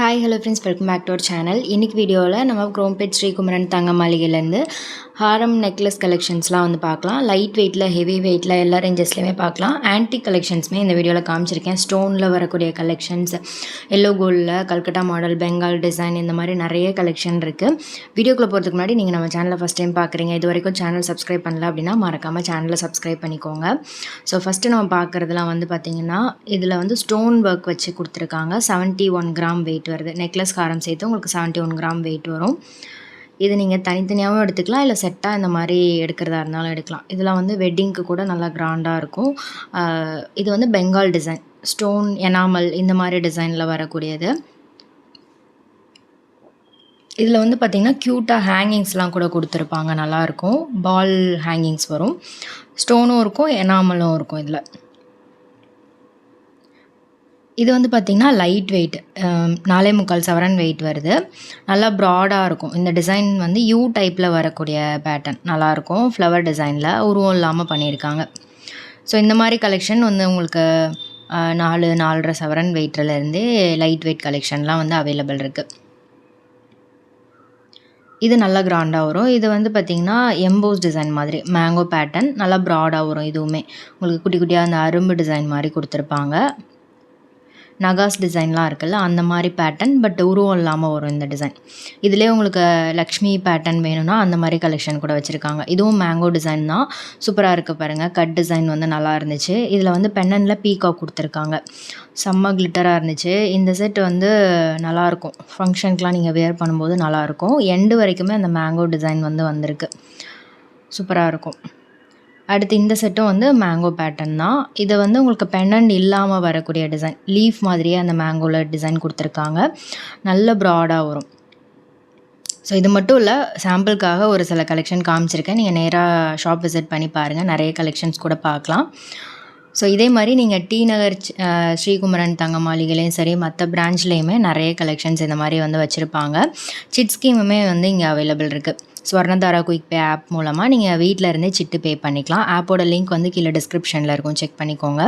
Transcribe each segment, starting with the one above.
Hi hello friends, welcome back to our channel. இன்றைக்கி வீடியோவில் நம்ம குரோம்பேட் ஸ்ரீகுமரன் தங்க மாளிகையிலேருந்து ஹாரம் நெக்லஸ் கலெக்ஷன்ஸ்லாம் வந்து பார்க்கலாம். லைட் வெயிட்டில், ஹெவி வெயிட்டில் எல்லா ரேஞ்சஸ்லையுமே பார்க்கலாம். ஆன்டிக் கலெக்ஷன்ஸுமே இந்த வீடியோவில் காமிச்சிருக்கேன். ஸ்டோனில் வரக்கூடிய கலெக்ஷன்ஸ், எல்லோ கோல்டில், கல்கட்டா மாடல், பெங்கால் டிசைன், இந்த மாதிரி நிறைய கலெக்ஷன் இருக்குது. வீடியோக்குள்ளே போகிறதுக்கு முன்னாடி நீங்கள் நம்ம சேனலை ஃபஸ்ட் டைம் பார்க்குறீங்க, இது வரைக்கும் சேனல் சப்ஸ்கிரைப் பண்ணல அப்படின்னா மறக்காமல் சேனலை சப்ஸ்கிரைப் பண்ணிக்கோங்க. ஸோ ஃபஸ்ட்டு நம்ம பார்க்குறதுலாம் வந்து பார்த்திங்கன்னா, இதில் வந்து ஸ்டோன் ஒர்க் வச்சு கொடுத்துருக்காங்க. 71 கிராம் வெயிட் வருது. நெக்லஸ் ஹாரம் சேர்த்து உங்களுக்கு 71 கிராம் வெயிட் வரும். இது நீங்கள் தனித்தனியாகவும் எடுத்துக்கலாம், இல்லை செட்டாக இந்த மாதிரி எடுக்கிறதா இருந்தாலும் எடுக்கலாம். இதில் வந்து வெட்டிங்க்கு கூட நல்லா கிராண்டாக இருக்கும். இது வந்து பெங்கால் டிசைன், ஸ்டோன் எனாமல் இந்த மாதிரி டிசைனில் வரக்கூடியது. இதில் வந்து பார்த்திங்கன்னா க்யூட்டாக ஹேங்கிங்ஸ்லாம் கூட கொடுத்துருப்பாங்க, நல்லாயிருக்கும். பால் ஹேங்கிங்ஸ் வரும், ஸ்டோனும் இருக்கும், எனாமலும் இருக்கும். இது வந்து பார்த்திங்கன்னா லைட் வெயிட், 4.25 சவரன் வெயிட் வருது. நல்லா ப்ராடாக இருக்கும். இந்த டிசைன் வந்து யூ டைப்பில் வரக்கூடிய பேட்டர்ன் நல்லாயிருக்கும். ஃப்ளவர் டிசைனில் உருவம் இல்லாமல் பண்ணியிருக்காங்க. ஸோ இந்த மாதிரி கலெக்ஷன் வந்து உங்களுக்கு 4.5 சவரன் வெயிட்லேருந்தே லைட் வெயிட் கலெக்ஷன்லாம் வந்து அவைலபிள் இருக்குது. இது நல்லா கிராண்டாக வரும். இது வந்து பார்த்திங்கன்னா எம்போஸ் டிசைன் மாதிரி மேங்கோ பேட்டர்ன், நல்லா ப்ராடாக வரும். இதுவுமே உங்களுக்கு குட்டி குட்டியாக அந்த அரும்பு டிசைன் மாதிரி கொடுத்துருப்பாங்க. நகாஸ் டிசைன்லாம் இருக்குல்ல, அந்த மாதிரி பேட்டர்ன், பட் உருவம் இல்லாமல் வரும் இந்த டிசைன். இதிலே உங்களுக்கு லக்ஷ்மி பேட்டர்ன் வேணும்னா அந்த மாதிரி கலெக்ஷன் கூட வச்சுருக்காங்க. இதுவும் மேங்கோ டிசைன் தான், சூப்பராக இருக்குது பாருங்கள். கட் டிசைன் வந்து நல்லா இருந்துச்சு. இதில் வந்து பென்னனில் பீகாக் கொடுத்துருக்காங்க, செம்ம கிளிட்டராக இருந்துச்சு. இந்த செட் வந்து நல்லாயிருக்கும், ஃபங்க்ஷனுக்குலாம் நீங்கள் வேர் பண்ணும்போது நல்லாயிருக்கும். எண்டு வரைக்குமே அந்த மேங்கோ டிசைன் வந்து வந்திருக்கு, சூப்பராக இருக்கும். அடுத்து இந்த செட்டும் வந்து மேங்கோ பேட்டர்ன் தான். இதை வந்து உங்களுக்கு பெண்டன்ட் இல்லாமல் வரக்கூடிய டிசைன், லீஃப் மாதிரியே அந்த மேங்கோவில் டிசைன் கொடுத்துருக்காங்க. நல்ல ப்ராடாக வரும். ஸோ இது மட்டும் இல்லை, சாம்பிளுக்காக ஒரு சில கலெக்ஷன் காமிச்சிருக்கேன். நீங்கள் நேராக ஷாப் விசிட் பண்ணி பாருங்கள், நிறைய கலெக்ஷன்ஸ் கூட பார்க்கலாம். ஸோ இதே மாதிரி நீங்கள் டி நகர் ஸ்ரீகுமரன் தங்க மாளிகையிலையும் சரி, மற்ற பிரான்ச்லேயுமே நிறைய கலெக்ஷன்ஸ் இந்த மாதிரி வந்து வச்சுருப்பாங்க. சிட் ஸ்கீமுமே வந்து இங்கே அவைலபிள் இருக்குது. ஸ்வர்ணதாரா குயிக் பே ஆப் மூலமாக நீங்கள் வீட்டில் இருந்தே சிட்டு பே பண்ணிக்கலாம். ஆப்போட லிங்க் வந்து கீழே டிஸ்கிரிப்ஷனில் இருக்கும், செக் பண்ணிக்கோங்க.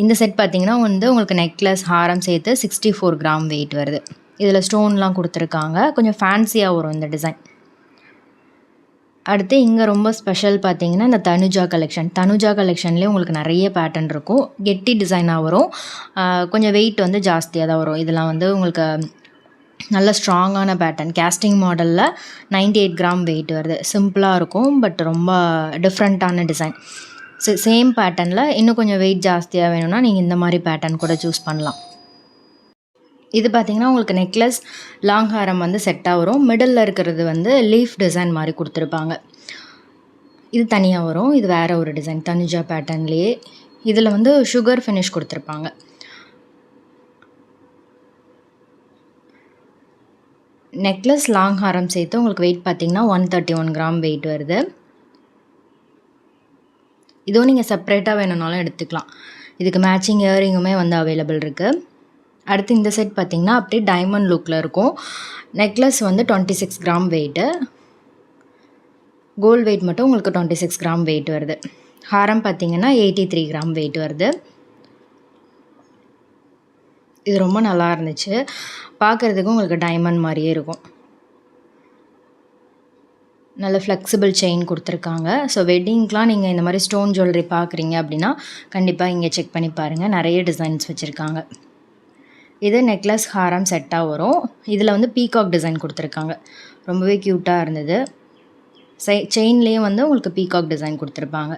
இந்த செட் பார்த்திங்கன்னா வந்து உங்களுக்கு நெக்லஸ் ஹாரம் சேர்த்து 64 கிராம் வெயிட் வருது. இதில் ஸ்டோன்லாம் கொடுத்துருக்காங்க, கொஞ்சம் ஃபேன்சியாக வரும் இந்த டிசைன். அடுத்து இங்கே ரொம்ப ஸ்பெஷல் பார்த்திங்கன்னா இந்த தனுஜா கலெக்ஷன்லேயே உங்களுக்கு நிறைய பேட்டர்ன் இருக்கும். கெட்டி டிசைனாக வரும், கொஞ்சம் வெயிட் வந்து ஜாஸ்தியாக தான் வரும். இதெல்லாம் வந்து உங்களுக்கு நல்ல ஸ்ட்ராங்கான பேட்டர்ன், கேஸ்டிங் மாடலில் 98 கிராம் வெயிட் வருது. சிம்பிளாக இருக்கும், பட் ரொம்ப டிஃப்ரெண்ட்டான டிசைன். சேம் பேட்டர்னில் இன்னும் கொஞ்சம் வெயிட் ஜாஸ்தியாக வேணும்னா நீங்கள் இந்த மாதிரி பேட்டர்ன் கூட சூஸ் பண்ணலாம். இது பார்த்திங்கன்னா உங்களுக்கு நெக்லஸ் லாங் ஹாரம் வந்து செட்டாக வரும். மிடில் இருக்கிறது வந்து லீஃப் டிசைன் மாதிரி கொடுத்துருப்பாங்க. இது தனியாக வரும். இது வேறு ஒரு டிசைன், தனுஜா பேட்டர்ன்லேயே. இதில் வந்து சுகர் ஃபினிஷ் கொடுத்துருப்பாங்க. நெக்லஸ் லாங் ஹாரம் சேர்த்து உங்களுக்கு வெயிட் பார்த்திங்கன்னா 131 கிராம் வெயிட் வருது. இதுவும் நீங்கள் செப்ரேட்டாக வேணும்னாலும் எடுத்துக்கலாம். இதுக்கு மேட்சிங் இயரிங்குமே வந்து அவைலபிள் இருக்குது. அடுத்து இந்த செட் பார்த்திங்கன்னா அப்படியே டைமண்ட் லுக்கில் இருக்கும். நெக்லஸ் வந்து 26 கிராம் வெயிட்டு, கோல்டு வெயிட் மட்டும் உங்களுக்கு 26 கிராம் வெயிட் வருது. ஹாரம் பார்த்திங்கன்னா 83 கிராம் வெயிட் வருது. இது ரொம்ப நல்லா இருந்துச்சு, பார்க்குறதுக்கும் உங்களுக்கு டைமண்ட் மாதிரியே இருக்கும். நல்ல ஃப்ளெக்சிபிள் செயின் கொடுத்துருக்காங்க. ஸோ வெட்டிங்க்கெலாம் நீங்கள் இந்த மாதிரி ஸ்டோன் ஜுவல்லரி பார்க்குறீங்க அப்படின்னா கண்டிப்பாக இங்கே செக் பண்ணி பாருங்கள், நிறைய டிசைன்ஸ் வச்சுருக்காங்க. இது நெக்லஸ் ஹாரம் செட்டாக வரும். இதில் வந்து பீகாக் டிசைன் கொடுத்துருக்காங்க, ரொம்பவே க்யூட்டாக இருந்தது. செயின்லேயும் வந்து உங்களுக்கு பீகாக் டிசைன் கொடுத்துருப்பாங்க.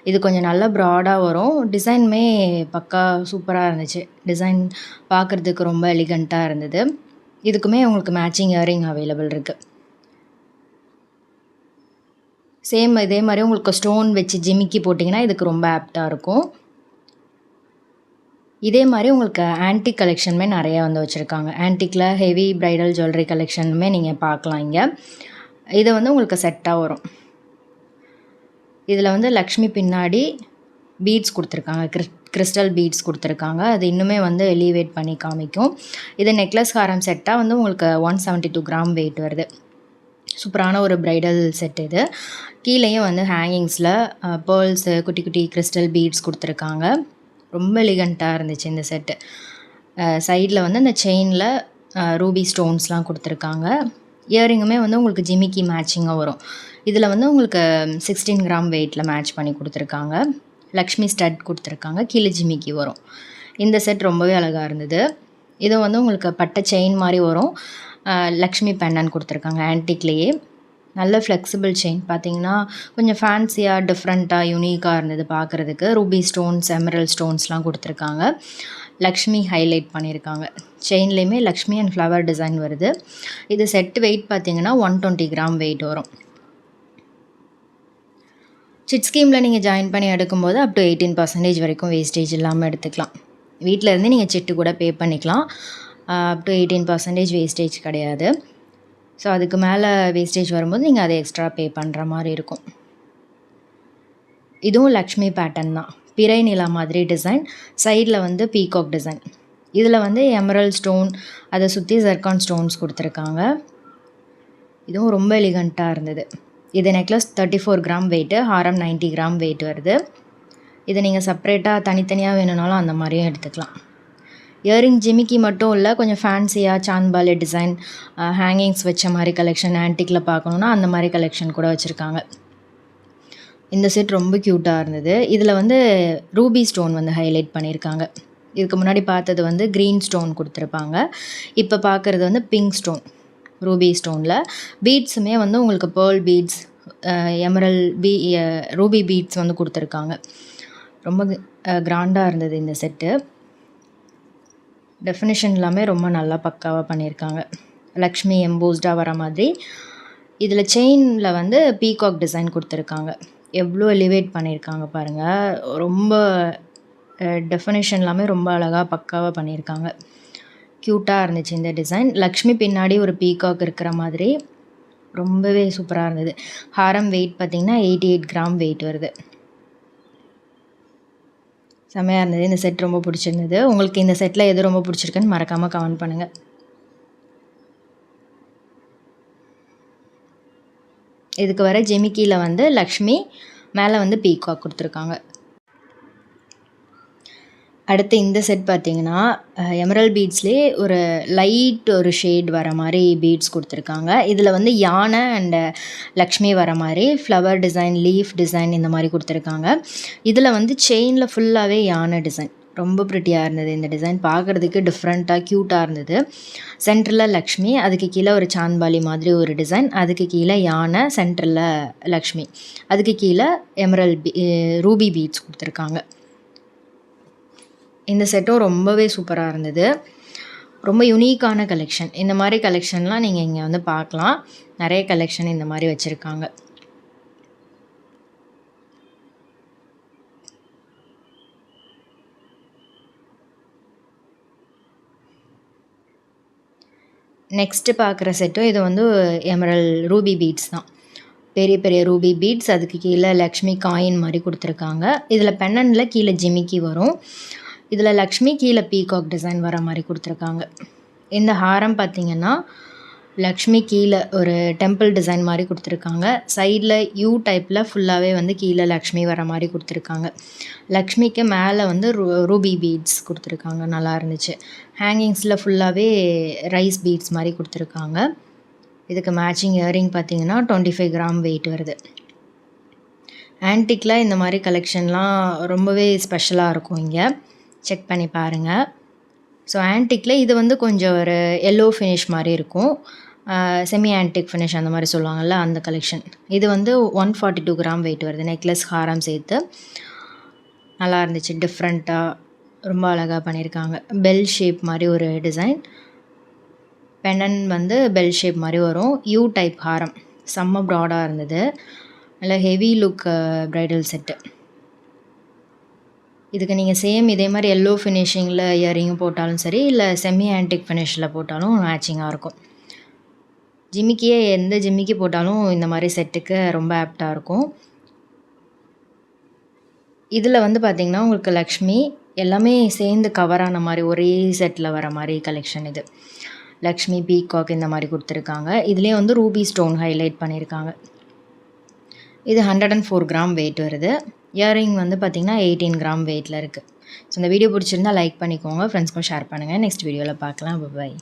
இது கொஞ்சம் நல்ல ப்ராடாக வரும். டிசைனுமே பக்கா சூப்பராக இருந்துச்சு. டிசைன் பார்க்குறதுக்கு ரொம்ப எலிகண்ட்டாக இருந்தது. இதுக்குமே உங்களுக்கு மேட்சிங் இயரிங் அவைலபிள் இருக்குது. சேம் இதே மாதிரி உங்களுக்கு ஸ்டோன் வச்சு ஜிமிக்கி போட்டிங்கன்னா இதுக்கு ரொம்ப ஆப்டாக இருக்கும். இதே மாதிரி உங்களுக்கு ஆன்டிக் கலெக்ஷனுமே நிறையா வந்து வச்சுருக்காங்க. ஆன்டிக்கில் ஹெவி ப்ரைடல் ஜுவல்லரி கலெக்ஷனுமே நீங்கள் பார்க்கலாம் இங்கே. இது வந்து உங்களுக்கு செட்டாக வரும். இதில் வந்து லக்ஷ்மி பின்னாடி பீட்ஸ் கொடுத்துருக்காங்க, கிறிஸ்டல் பீட்ஸ் கொடுத்துருக்காங்க. அது இன்னுமே வந்து எலிவேட் பண்ணி காமிக்கும். இது நெக்லஸ் ஹாரம் செட்டாக வந்து உங்களுக்கு 172 கிராம் வெயிட் வருது. சூப்பரான ஒரு ப்ரைடல் செட் இது. கீழேயும் வந்து ஹேங்கிங்ஸில் பேர்ல்ஸு, குட்டி குட்டி கிறிஸ்டல் பீட்ஸ் கொடுத்துருக்காங்க. ரொம்ப எலிகண்ட்டாக இருந்துச்சு இந்த செட்டு. சைடில் வந்து அந்த செயினில் ரூபி ஸ்டோன்ஸ்லாம் கொடுத்துருக்காங்க. இயரிங்குமே வந்து உங்களுக்கு ஜிமிக்கி மேட்சிங்காக வரும். இதில் வந்து உங்களுக்கு 16 கிராம் வெயிட்டில் மேட்ச் பண்ணி கொடுத்துருக்காங்க. லக்ஷ்மி ஸ்டட் கொடுத்துருக்காங்க. கீழே ஜிமிக்கி வரும். இந்த செட் ரொம்பவே அழகாக இருந்தது. இது வந்து உங்களுக்கு பட்டை செயின் மாதிரி வரும். லக்ஷ்மி பெண்டன் கொடுத்துருக்காங்க ஆன்டிக்லேயே. நல்ல ஃப்ளெக்சிபிள் செயின் பார்த்தீங்கன்னா கொஞ்சம் ஃபேன்சியாக டிஃப்ரெண்ட்டாக யூனிக்காக இருந்தது பார்க்குறதுக்கு. ரூபி ஸ்டோன்ஸ், எமரல் ஸ்டோன்ஸ்லாம் கொடுத்துருக்காங்க. லக்ஷ்மி ஹைலைட் பண்ணியிருக்காங்க. செயின்லேயுமே லக்ஷ்மி அண்ட் ஃப்ளவர் டிசைன் வருது. இது செட் வெயிட் பார்த்தீங்கன்னா 120 கிராம் வெயிட் வரும். சிட் ஸ்கீமில் நீங்கள் ஜாயின் பண்ணி எடுக்கும்போது அப் டு 18% வரைக்கும் வேஸ்டேஜ் இல்லாமல் எடுத்துக்கலாம். வீட்டில் இருந்து நீங்கள் சிட்டு கூட பே பண்ணிக்கலாம். அப் டு 18% வேஸ்டேஜ் கிடையாது. ஸோ அதுக்கு மேலே வேஸ்டேஜ் வரும்போது நீங்கள் அதை எக்ஸ்ட்ரா பே பண்ணுற மாதிரி இருக்கும். இதுவும் லக்ஷ்மி பேட்டர்ன் தான். பிறை நிலா மாதிரி டிசைன், சைடில் வந்து பீகாக் டிசைன். இதில் வந்து எமரல் ஸ்டோன், அதை சுற்றி ஜெர்கான் ஸ்டோன்ஸ் கொடுத்துருக்காங்க. இதுவும் ரொம்ப எலிகண்ட்டாக இருந்தது. இது நெக்லஸ் 34 கிராம் வெயிட்டு, ஹாரம் 90 கிராம் வெயிட் வருது. இதை நீங்கள் செப்ரேட்டாக தனித்தனியாக வேணும்னாலும் அந்த மாதிரியும் எடுத்துக்கலாம். இயரிங் ஜிமிக்கி மட்டும் இல்லை, கொஞ்சம் ஃபேன்சியாக சாந்த்பாலி டிசைன், ஹேங்கிங்ஸ் வச்ச மாதிரி கலெக்ஷன், ஆன்டிக்கில் பார்க்கணுன்னா அந்த மாதிரி கலெக்ஷன் கூட வச்சுருக்காங்க. இந்த செட் ரொம்ப க்யூட்டாக இருந்தது. இதில் வந்து ரூபி ஸ்டோன் வந்து ஹைலைட் பண்ணியிருக்காங்க. இதுக்கு முன்னாடி பார்த்தது வந்து க்ரீன் ஸ்டோன் கொடுத்துருப்பாங்க. இப்போ பார்க்குறது வந்து பிங்க் ஸ்டோன், ரூபி ஸ்டோனில். பீட்ஸுமே வந்து உங்களுக்கு pearl beads, emerald ruby beads வந்து கொடுத்துருக்காங்க. ரொம்ப கிராண்டாக இருந்தது இந்த செட்டு. டெஃபினிஷன் எல்லாமே ரொம்ப நல்லா பக்காவாக பண்ணியிருக்காங்க. லக்ஷ்மி எம்போஸ்டாக வர மாதிரி. இதில் செயினில் வந்து பீகாக் டிசைன் கொடுத்துருக்காங்க. எவ்வளோ எலிவேட் பண்ணியிருக்காங்க பாருங்கள். ரொம்ப டெஃபினிஷன் எல்லாமே ரொம்ப அழகாக பக்காவாக பண்ணியிருக்காங்க. க்யூட்டாக இருந்துச்சு இந்த டிசைன். லக்ஷ்மி பின்னாடி ஒரு பீகாக் இருக்கிற மாதிரி ரொம்பவே சூப்பராக இருந்தது. ஹாரம் வெயிட் பார்த்திங்கன்னா 88 கிராம் வெயிட் வருது. செம்மையாக இருந்தது. இந்த செட் ரொம்ப பிடிச்சிருந்தது. உங்களுக்கு இந்த செட்டில் எது ரொம்ப பிடிச்சிருக்குன்னு மறக்காமல் கமெண்ட் பண்ணுங்கள். இதுக்கு வர ஜிமிக்கியில் வந்து லக்ஷ்மி, மேலே வந்து பீகாக் கொடுத்துருக்காங்க. அடுத்து இந்த செட் பார்த்திங்கன்னா எமரல் பீட்ஸ்லேயே ஒரு லைட் ஒரு ஷேட் வர மாதிரி பீட்ஸ் கொடுத்துருக்காங்க. இதில் வந்து யானை அண்ட் லக்ஷ்மி வர மாதிரி ஃப்ளவர் டிசைன், லீஃப் டிசைன் இந்த மாதிரி கொடுத்துருக்காங்க. இதில் வந்து செயினில் ஃபுல்லாகவே யானை டிசைன். ரொம்ப ப்ரிட்டியாக இருந்தது இந்த டிசைன். பார்க்குறதுக்கு டிஃப்ரெண்ட்டாக க்யூட்டாக இருந்தது. சென்டரில் லக்ஷ்மி, அதுக்கு கீழே ஒரு சாந்த்பாலி மாதிரி ஒரு டிசைன், அதுக்கு கீழே யானை, சென்டரில் லக்ஷ்மி, அதுக்கு கீழே எமரல் ரூபி பீட்ஸ் கொடுத்துருக்காங்க. இந்த செட்டும் ரொம்பவே சூப்பராக இருந்தது. ரொம்ப யூனிக்கான கலெக்ஷன். இந்த மாதிரி கலெக்ஷன்லாம் நீங்கள் இங்கே வந்து பார்க்கலாம். நிறைய கலெக்ஷன் இந்த மாதிரி வச்சுருக்காங்க. நெக்ஸ்ட்டு பார்க்குற செட்டும் இது வந்து எமரல் ரூபி பீட்ஸ் தான். பெரிய பெரிய ரூபி பீட்ஸ், அதுக்கு கீழே லக்ஷ்மி காயின் மாதிரி கொடுத்துருக்காங்க. இதில் பென்னனில் கீழே ஜிமிக்கி வரும். இதில் லக்ஷ்மி, கீழே பீகாக் டிசைன் வர மாதிரி கொடுத்துருக்காங்க. இந்த ஹாரம் பார்த்திங்கன்னா லக்ஷ்மி கீழே ஒரு டெம்பிள் டிசைன் மாதிரி கொடுத்துருக்காங்க. சைடில் யூ டைப்பில் ஃபுல்லாகவே வந்து கீழே லக்ஷ்மி வர மாதிரி கொடுத்துருக்காங்க. லக்ஷ்மிக்கு மேலே வந்து ரூபி பீட்ஸ் கொடுத்துருக்காங்க. நல்லா இருந்துச்சு. ஹேங்கிங்ஸில் ஃபுல்லாகவே ரைஸ் பீட்ஸ் மாதிரி கொடுத்துருக்காங்க. இதுக்கு மேட்சிங் இயரிங் பார்த்திங்கன்னா 25 கிராம் வெயிட் வருது. ஆன்டிக்கில் இந்த மாதிரி கலெக்ஷன்லாம் ரொம்பவே ஸ்பெஷலாக இருக்கும். இங்கே செக் பண்ணி பாருங்கள். ஸோ ஆன்டிக்கில் இது வந்து கொஞ்சம் ஒரு எல்லோ ஃபினிஷ் மாதிரி இருக்கும். செமி ஆன்டிக் ஃபினிஷ் அந்த மாதிரி சொல்லுவாங்கள்ல, அந்த கலெக்ஷன். இது வந்து 142 கிராம் வெயிட் வருது. நெக்லஸ், ஹாரம் சேர்த்து நல்லா இருந்துச்சு. டிஃப்ரெண்ட்டாக ரொம்ப அழகாக பண்ணியிருக்காங்க. பெல் ஷேப் மாதிரி ஒரு டிசைன். பெண்டன் வந்து பெல் ஷேப் மாதிரி வரும். யூ டைப் ஹாரம் செம்ம ப்ராடாக இருந்தது. நல்ல ஹெவி லுக் ப்ரைடல் செட்டு. இதுக்கு நீங்கள் சேம் இதே மாதிரி எல்லோ ஃபினிஷிங்கில் இயரிங்கும் போட்டாலும் சரி, இல்லை செமி ஆன்டிக் ஃபினிஷில் போட்டாலும் மேட்சிங்காக இருக்கும். ஜிமிக்கியே எந்த ஜிமிக்கி போட்டாலும் இந்த மாதிரி செட்டுக்கு ரொம்ப ஆப்டாக இருக்கும். இதில் வந்து பார்த்திங்கன்னா உங்களுக்கு லக்ஷ்மி எல்லாமே சேர்ந்து கவர் ஆன மாதிரி ஒரே செட்டில் வர மாதிரி கலெக்ஷன் இது. லக்ஷ்மி, பீகாக் இந்த மாதிரி கொடுத்துருக்காங்க. இதுலேயே வந்து ரூபி ஸ்டோன் ஹைலைட் பண்ணியிருக்காங்க. இது 104 கிராம் வெயிட் வருது. இயரிங் வந்து பார்த்திங்கன்னா 18 கிராம் வெயிட்டில் இருக்குது. ஸோ இந்த வீடியோ பிடிச்சிருந்தால் லைக் பண்ணிக்கோங்க, ஃப்ரெண்ட்ஸ்க்கும் ஷேர் பண்ணுங்கள். நெக்ஸ்ட் வீடியோவில் பார்க்கலாம். பாய்.